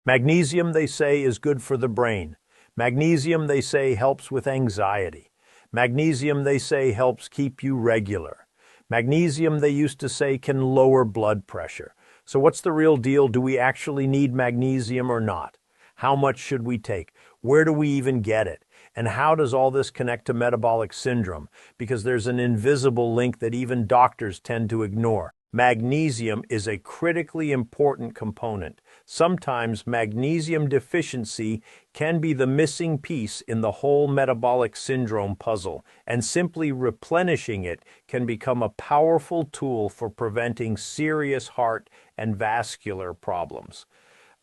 Magnesium, they say, is good for the brain. Magnesium, they say, helps with anxiety. Magnesium, they say, helps keep you regular. Magnesium, they used to say, can lower blood pressure. So what's the real deal? Do we actually need magnesium or not? How much should we take? Where do we even get it? And how does all this connect to metabolic syndrome? Because there's an invisible link that even doctors tend to ignore. Magnesium is a critically important component. Sometimes magnesium deficiency can be the missing piece in the whole metabolic syndrome puzzle, and simply replenishing it can become a powerful tool for preventing serious heart and vascular problems.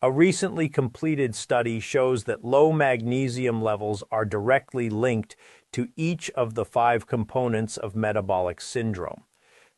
A recently completed study shows that low magnesium levels are directly linked to each of the 5 components of metabolic syndrome.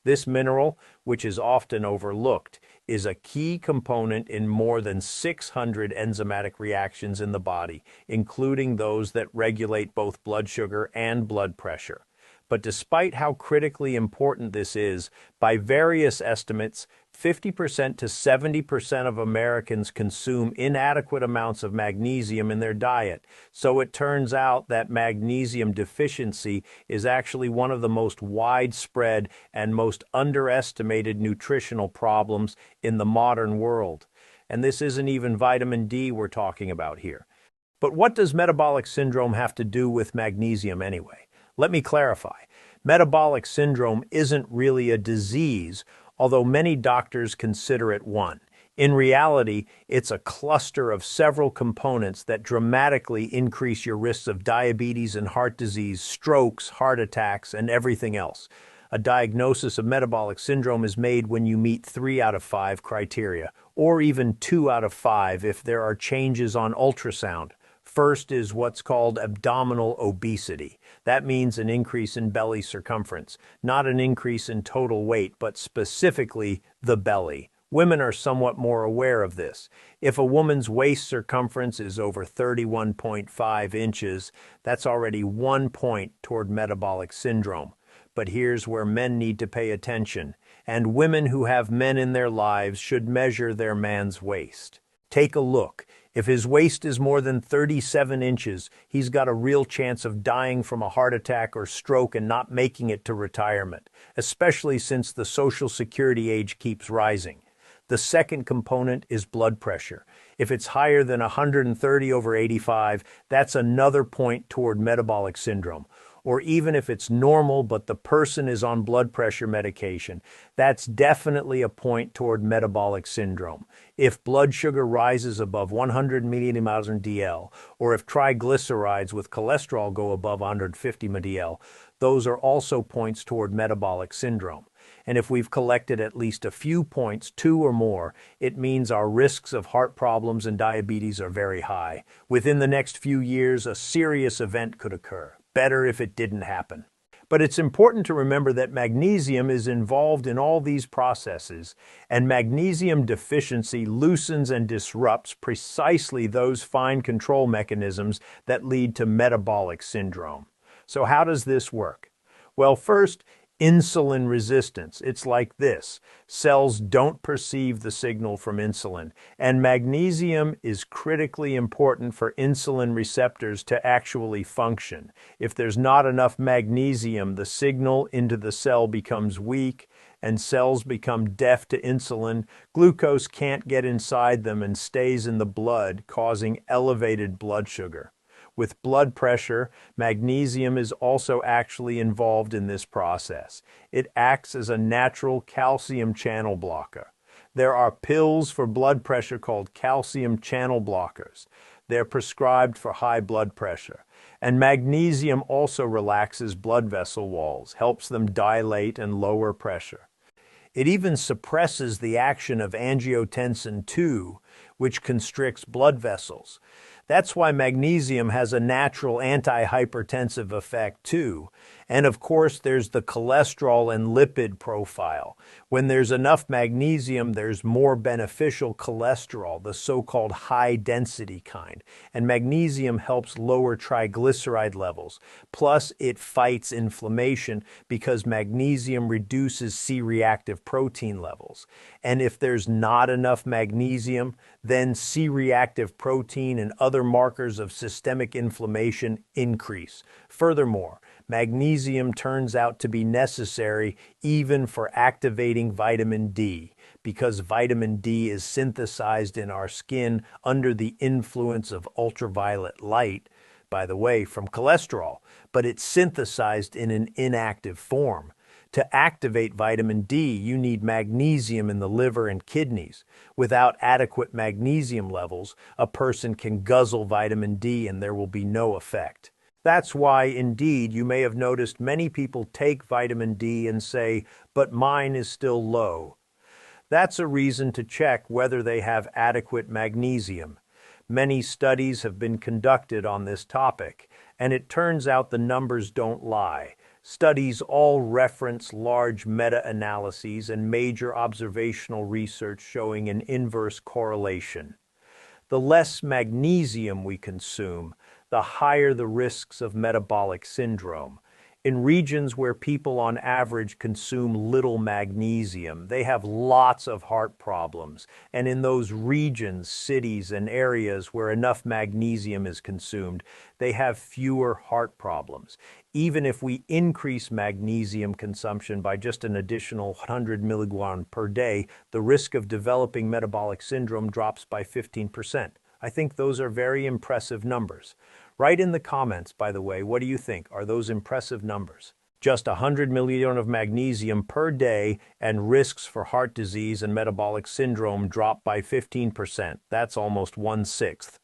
This mineral, which is often overlooked, is a key component in more than 600 enzymatic reactions in the body, including those that regulate both blood sugar and blood pressure. But despite how critically important this is, by various estimates, 50% to 70% of Americans consume inadequate amounts of magnesium in their diet. So it turns out that magnesium deficiency is actually one of the most widespread and most underestimated nutritional problems in the modern world. And this isn't even vitamin D we're talking about here. But what does metabolic syndrome have to do with magnesium anyway? Let me clarify. Metabolic syndrome isn't really a disease, although many doctors consider it one. In reality, it's a cluster of several components that dramatically increase your risks of diabetes and heart disease, strokes, heart attacks, and everything else. A diagnosis of metabolic syndrome is made when you meet 3 out of 5 criteria, or even 2 out of 5 if there are changes on ultrasound. First is what's called abdominal obesity. That means an increase in belly circumference, not an increase in total weight, but specifically the belly. Women are somewhat more aware of this. If a woman's waist circumference is over 31.5 inches, that's already 1 point toward metabolic syndrome. But here's where men need to pay attention, and women who have men in their lives should measure their man's waist. Take a look. If his waist is more than 37 inches, he's got a real chance of dying from a heart attack or stroke and not making it to retirement, especially since the Social Security age keeps rising. The second component is blood pressure. If it's higher than 130/85, that's another point toward metabolic syndrome. Or even if it's normal but the person is on blood pressure medication, that's definitely a point toward metabolic syndrome. If blood sugar rises above 100 millimoles per dl, or if triglycerides with cholesterol go above 150 mdl, those are also points toward metabolic syndrome. And if we've collected at least a few points, 2 or more, it means our risks of heart problems and diabetes are very high. Within the next few years, a serious event could occur. Better if it didn't happen. But it's important to remember that magnesium is involved in all these processes, and magnesium deficiency loosens and disrupts precisely those fine control mechanisms that lead to metabolic syndrome. So how does this work? Well, first, insulin resistance. It's like this. Cells don't perceive the signal from insulin, and magnesium is critically important for insulin receptors to actually function. If there's not enough magnesium, the signal into the cell becomes weak, and cells become deaf to insulin. Glucose can't get inside them and stays in the blood, causing elevated blood sugar. With blood pressure, magnesium is also actually involved in this process. It acts as a natural calcium channel blocker. There are pills for blood pressure called calcium channel blockers. They're prescribed for high blood pressure. And magnesium also relaxes blood vessel walls, helps them dilate and lower pressure. It even suppresses the action of angiotensin II, which constricts blood vessels. That's why magnesium has a natural anti-hypertensive effect too. And of course, there's the cholesterol and lipid profile. When there's enough magnesium, there's more beneficial cholesterol, the so-called high-density kind. And magnesium helps lower triglyceride levels. Plus, it fights inflammation because magnesium reduces C-reactive protein levels. And if there's not enough magnesium, then C-reactive protein and other markers of systemic inflammation increase. Furthermore, magnesium turns out to be necessary even for activating vitamin D, because vitamin D is synthesized in our skin under the influence of ultraviolet light, by the way, from cholesterol, but it's synthesized in an inactive form. To activate vitamin D, you need magnesium in the liver and kidneys. Without adequate magnesium levels, a person can guzzle vitamin D and there will be no effect. That's why, indeed, you may have noticed many people take vitamin D and say, "But mine is still low." That's a reason to check whether they have adequate magnesium. Many studies have been conducted on this topic, and it turns out the numbers don't lie. Studies all reference large meta-analyses and major observational research showing an inverse correlation. The less magnesium we consume, the higher the risks of metabolic syndrome. In regions where people on average consume little magnesium, they have lots of heart problems. And in those regions, cities, and areas where enough magnesium is consumed, they have fewer heart problems. Even if we increase magnesium consumption by just an additional 100 milligrams per day, the risk of developing metabolic syndrome drops by 15%. I think those are very impressive numbers. Write in the comments, by the way, what do you think? Are those impressive numbers? Just 100 milligrams of magnesium per day and risks for heart disease and metabolic syndrome drop by 15%. That's almost 1/6.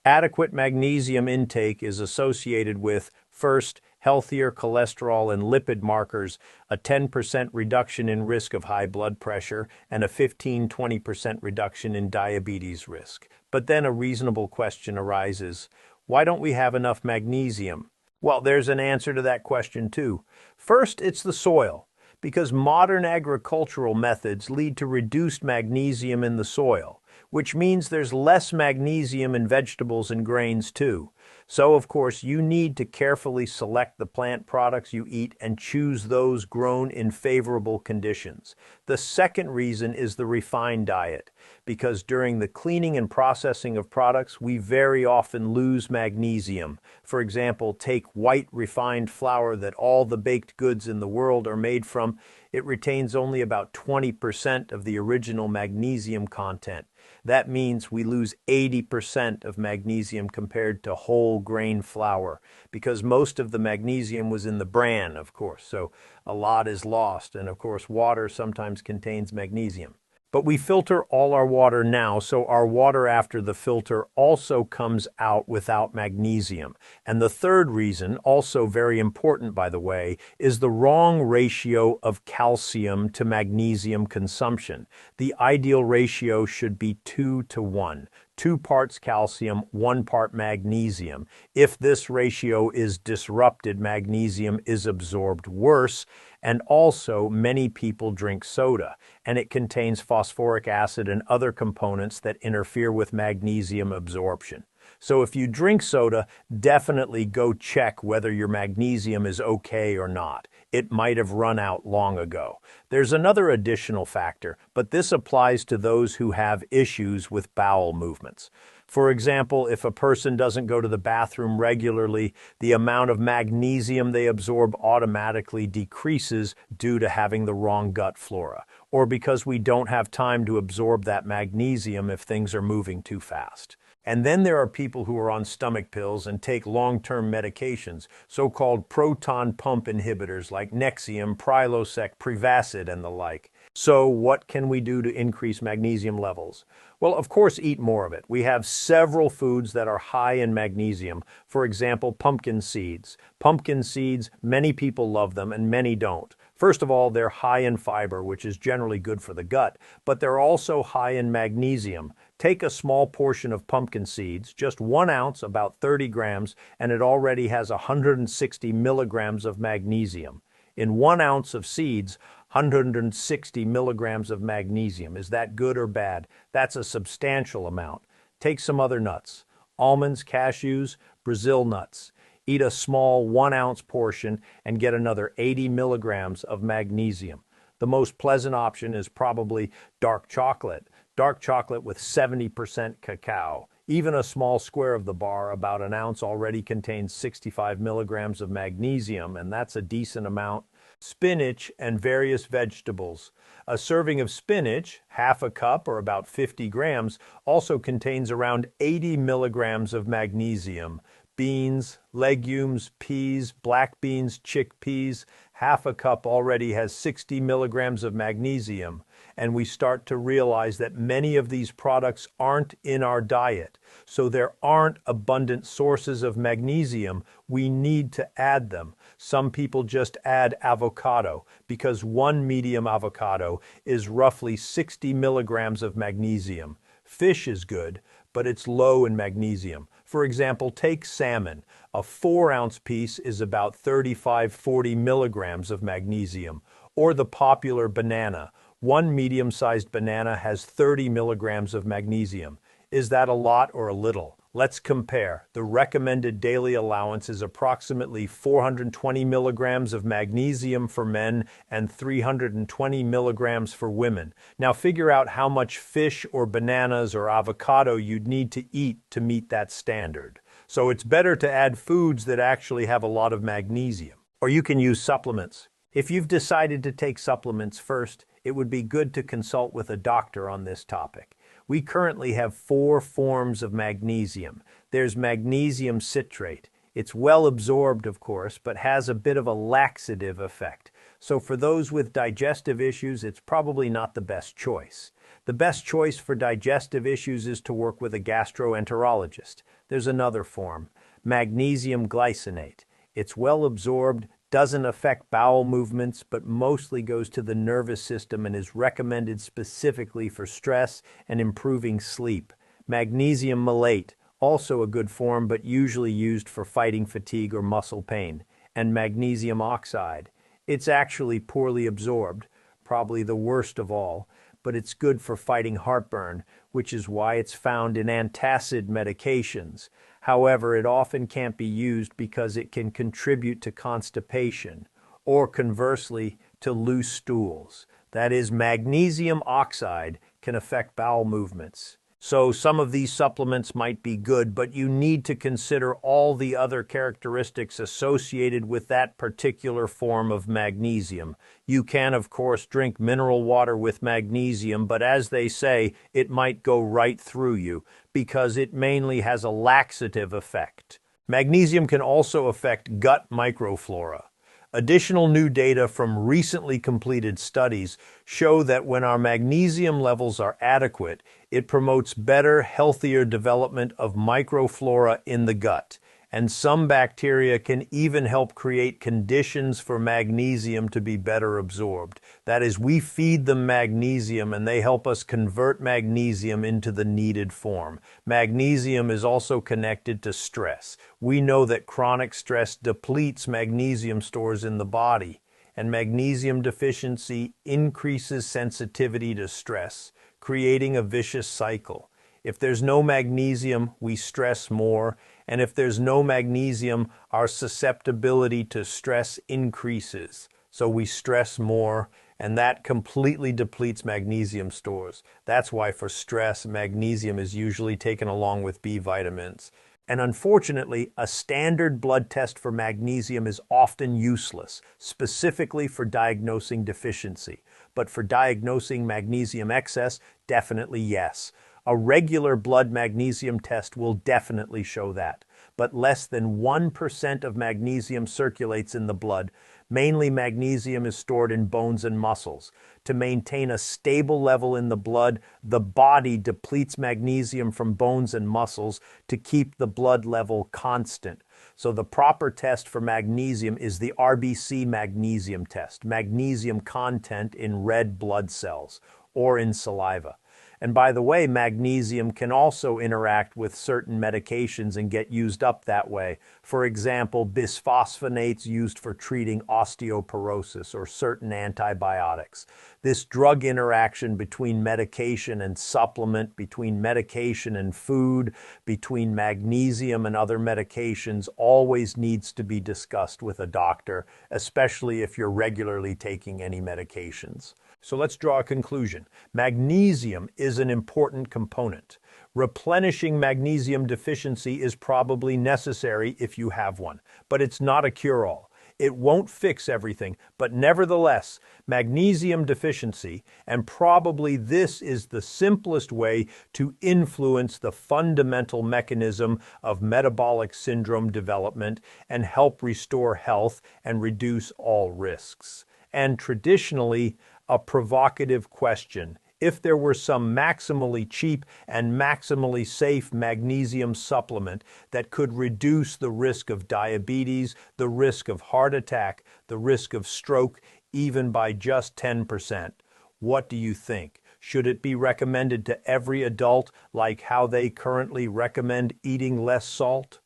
Adequate magnesium intake is associated with, first, healthier cholesterol and lipid markers, a 10% reduction in risk of high blood pressure, and a 15–20% reduction in diabetes risk. But then a reasonable question arises. Why don't we have enough magnesium? Well, there's an answer to that question too. First, it's the soil, because modern agricultural methods lead to reduced magnesium in the soil, which means there's less magnesium in vegetables and grains too. So, of course, you need to carefully select the plant products you eat and choose those grown in favorable conditions. The second reason is the refined diet, because during the cleaning and processing of products, we very often lose magnesium. For example, take white refined flour that all the baked goods in the world are made from. It retains only about 20% of the original magnesium content. That means we lose 80% of magnesium compared to whole grain flour, because most of the magnesium was in the bran, of course, so a lot is lost, and of course water sometimes contains magnesium. But we filter all our water now, so our water after the filter also comes out without magnesium. And the third reason, also very important by the way, is the wrong ratio of calcium to magnesium consumption. The ideal ratio should be 2:1. 2 parts calcium, 1 part magnesium. If this ratio is disrupted, magnesium is absorbed worse, and also many people drink soda, and it contains phosphoric acid and other components that interfere with magnesium absorption. So if you drink soda, definitely go check whether your magnesium is okay or not. It might have run out long ago. There's another additional factor, but this applies to those who have issues with bowel movements. For example, if a person doesn't go to the bathroom regularly, the amount of magnesium they absorb automatically decreases due to having the wrong gut flora, or because we don't have time to absorb that magnesium if things are moving too fast. And then there are people who are on stomach pills and take long-term medications, so-called proton pump inhibitors like Nexium, Prilosec, Prevacid, and the like. So what can we do to increase magnesium levels? Well, of course, eat more of it. We have several foods that are high in magnesium. For example, pumpkin seeds. Pumpkin seeds, many people love them and many don't. First of all, they're high in fiber, which is generally good for the gut, but they're also high in magnesium. Take a small portion of pumpkin seeds, just 1 ounce, about 30 grams, and it already has 160 milligrams of magnesium. In 1 ounce of seeds, 160 milligrams of magnesium. Is that good or bad? That's a substantial amount. Take some other nuts. Almonds, cashews, Brazil nuts. Eat a small 1 ounce portion and get another 80 milligrams of magnesium. The most pleasant option is probably dark chocolate. Dark chocolate with 70% cacao. Even a small square of the bar, about an ounce, already contains 65 milligrams of magnesium, and that's a decent amount. Spinach and various vegetables. A serving of spinach, half a cup or about 50 grams, also contains around 80 milligrams of magnesium. Beans, legumes, peas, black beans, chickpeas, half a cup already has 60 milligrams of magnesium. And we start to realize that many of these products aren't in our diet. So there aren't abundant sources of magnesium. We need to add them. Some people just add avocado because one medium avocado is roughly 60 milligrams of magnesium. Fish is good, but it's low in magnesium. For example, take salmon. A 4-ounce piece is about 35-40 milligrams of magnesium. Or the popular banana. One medium-sized banana has 30 milligrams of magnesium. Is that a lot or a little? Let's compare. The recommended daily allowance is approximately 420 milligrams of magnesium for men and 320 milligrams for women. Now figure out how much fish or bananas or avocado you'd need to eat to meet that standard. So it's better to add foods that actually have a lot of magnesium. Or you can use supplements. If you've decided to take supplements first, it would be good to consult with a doctor on this topic. We currently have 4 forms of magnesium. There's magnesium citrate. It's well absorbed, of course, but has a bit of a laxative effect. So for those with digestive issues, it's probably not the best choice. The best choice for digestive issues is to work with a gastroenterologist. There's another form, magnesium glycinate. It's well absorbed, doesn't affect bowel movements, but mostly goes to the nervous system and is recommended specifically for stress and improving sleep. Magnesium malate, also a good form, but usually used for fighting fatigue or muscle pain. And magnesium oxide. It's actually poorly absorbed, probably the worst of all, but it's good for fighting heartburn, which is why it's found in antacid medications. However, it often can't be used because it can contribute to constipation, or conversely, to loose stools. That is, magnesium oxide can affect bowel movements. So some of these supplements might be good, but you need to consider all the other characteristics associated with that particular form of magnesium. You can, of course, drink mineral water with magnesium, but as they say, it might go right through you because it mainly has a laxative effect. Magnesium can also affect gut microflora. Additional new data from recently completed studies show that when our magnesium levels are adequate, it promotes better, healthier development of microflora in the gut. And some bacteria can even help create conditions for magnesium to be better absorbed. That is, we feed them magnesium and they help us convert magnesium into the needed form. Magnesium is also connected to stress. We know that chronic stress depletes magnesium stores in the body, and magnesium deficiency increases sensitivity to stress, creating a vicious cycle. If there's no magnesium, we stress more, and if there's no magnesium, our susceptibility to stress increases. So we stress more, and that completely depletes magnesium stores. That's why for stress, magnesium is usually taken along with B vitamins. And unfortunately, a standard blood test for magnesium is often useless, specifically for diagnosing deficiency. But for diagnosing magnesium excess, definitely yes. A regular blood magnesium test will definitely show that. But less than 1% of magnesium circulates in the blood. Mainly magnesium is stored in bones and muscles. To maintain a stable level in the blood, the body depletes magnesium from bones and muscles to keep the blood level constant. So the proper test for magnesium is the RBC magnesium test, magnesium content in red blood cells or in saliva. And by the way, magnesium can also interact with certain medications and get used up that way. For example, bisphosphonates used for treating osteoporosis or certain antibiotics. This drug interaction between medication and supplement, between medication and food, between magnesium and other medications always needs to be discussed with a doctor, especially if you're regularly taking any medications. So let's draw a conclusion. Magnesium is an important component. Replenishing magnesium deficiency is probably necessary if you have one, but it's not a cure-all. It won't fix everything, but nevertheless, magnesium deficiency, and probably this is the simplest way to influence the fundamental mechanism of metabolic syndrome development and help restore health and reduce all risks. And traditionally, a provocative question. If there were some maximally cheap and maximally safe magnesium supplement that could reduce the risk of diabetes, the risk of heart attack, the risk of stroke, even by just 10%, what do you think? Should it be recommended to every adult like how they currently recommend eating less salt?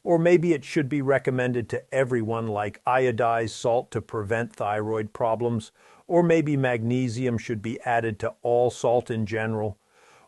Or maybe it should be recommended to everyone like iodized salt to prevent thyroid problems? Or maybe magnesium should be added to all salt in general?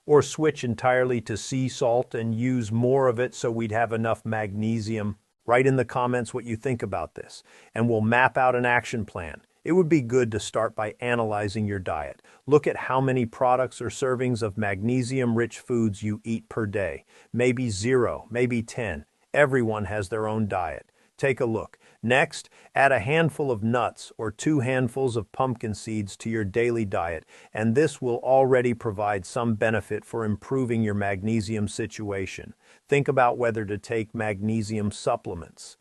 Or switch entirely to sea salt and use more of it so we'd have enough magnesium? Write in the comments what you think about this, and we'll map out an action plan. It would be good to start by analyzing your diet. Look at how many products or servings of magnesium-rich foods you eat per day. Maybe 0, maybe 10. Everyone has their own diet. Take a look. Next, add a handful of nuts or 2 handfuls of pumpkin seeds to your daily diet, and this will already provide some benefit for improving your magnesium situation. Think about whether to take magnesium supplements.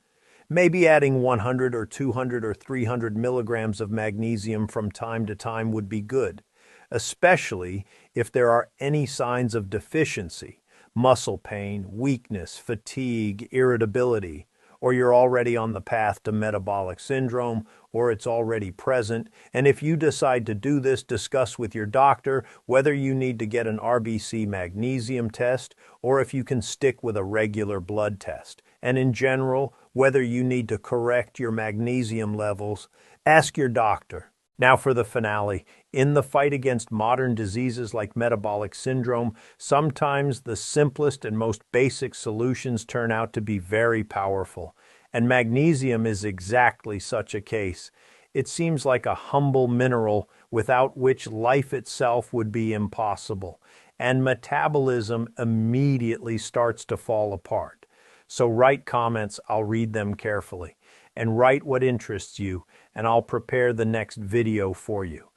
Maybe adding 100 or 200 or 300 milligrams of magnesium from time to time would be good, especially if there are any signs of deficiency, muscle pain, weakness, fatigue, irritability, or you're already on the path to metabolic syndrome, or it's already present. And if you decide to do this, discuss with your doctor whether you need to get an RBC magnesium test or if you can stick with a regular blood test. And in general, whether you need to correct your magnesium levels, ask your doctor. Now for the finale. In the fight against modern diseases like metabolic syndrome, sometimes the simplest and most basic solutions turn out to be very powerful. And magnesium is exactly such a case. It seems like a humble mineral without which life itself would be impossible. And metabolism immediately starts to fall apart. So write comments, I'll read them carefully. And write what interests you, and I'll prepare the next video for you.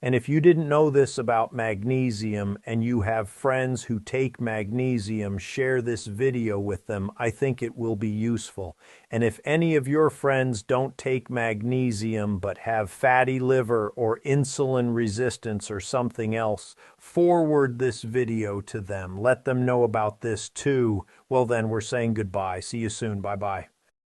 And if you didn't know this about magnesium and you have friends who take magnesium, share this video with them. I think it will be useful. And if any of your friends don't take magnesium but have fatty liver or insulin resistance or something else, forward this video to them. Let them know about this too. Well then, we're saying goodbye. See you soon. Bye-bye.